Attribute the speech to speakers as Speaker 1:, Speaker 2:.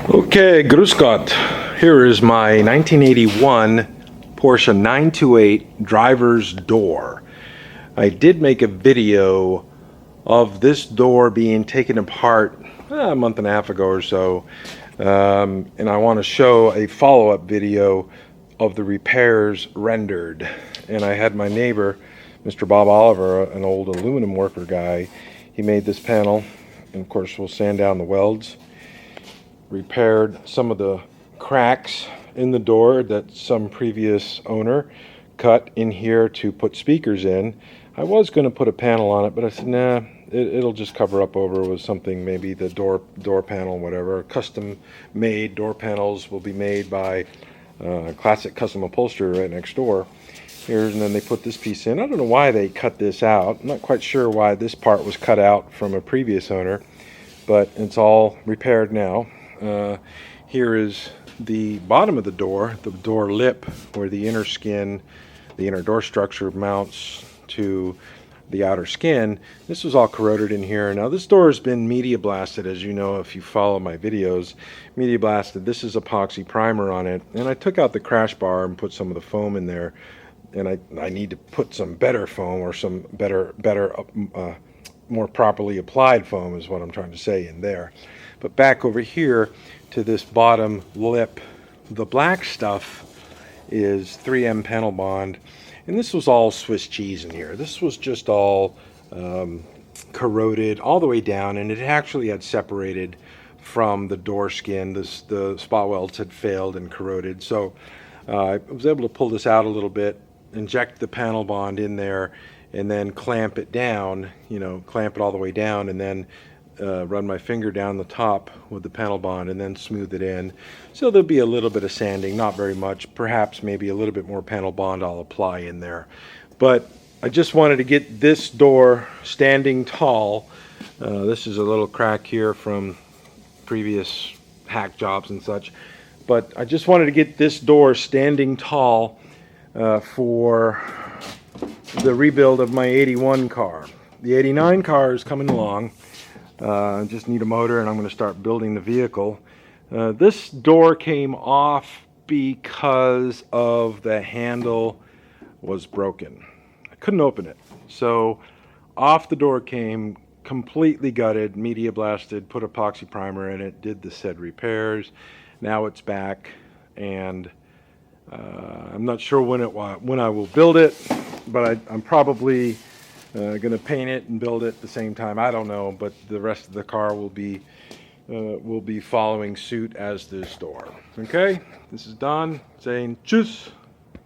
Speaker 1: Okay, grüß Gott. Here is my 1981 Porsche 928 driver's door. I did make a video of this door being taken apart a month and a half ago or so, and I want to show a follow-up video of the repairs rendered. And I had my neighbor, Mr. Bob Oliver, an old aluminum worker guy. He made this panel, and of course we'll sand down the welds. Repaired some of the cracks in the door that some previous owner cut in here to put speakers in. I was going to put a panel on it, but I said, nah, it'll just cover up over with something, maybe the door panel, whatever. Custom made door panels will be made by Classic Custom Upholstery right next door. And then they put this piece in. I don't know why they cut this out. I'm not quite sure why this part was cut out from a previous owner, but it's all repaired now. Here is the bottom of the door lip, where the inner skin, the inner door structure mounts to the outer skin. This was all corroded in here. Now this door has been media blasted, as you know if you follow my videos. Media blasted. This is epoxy primer on it, and I took out the crash bar and put some of the foam in there, and I need to put some better foam, or some better more properly applied foam is what I'm trying to say in there. But back over here to this bottom lip, the black stuff is 3M panel bond, and this was all Swiss cheese in here. This was just all corroded all the way down, and it actually had separated from the door skin. The spot welds had failed and corroded, so I was able to pull this out a little bit, inject the panel bond in there, and then clamp it down, clamp it all the way down, and then run my finger down the top with the panel bond and then smooth it in. So there'll be a little bit of sanding, not very much, perhaps maybe a little bit more panel bond I'll apply in there. But I just wanted to get this door standing tall. This is a little crack here from previous hack jobs and such, but I just wanted to get this door standing tall for the rebuild of my 81 car. The 89 car is coming along. I just need a motor, and I'm going to start building the vehicle. This door came off because of the handle was broken. I couldn't open it. So off the door came, completely gutted, media blasted, put epoxy primer in it, did the said repairs. Now it's back, and I'm not sure when I will build it, but I'm probably going to paint it and build it at the same time. I don't know, but the rest of the car will be following suit as this door. Okay, this is Don saying tschüss.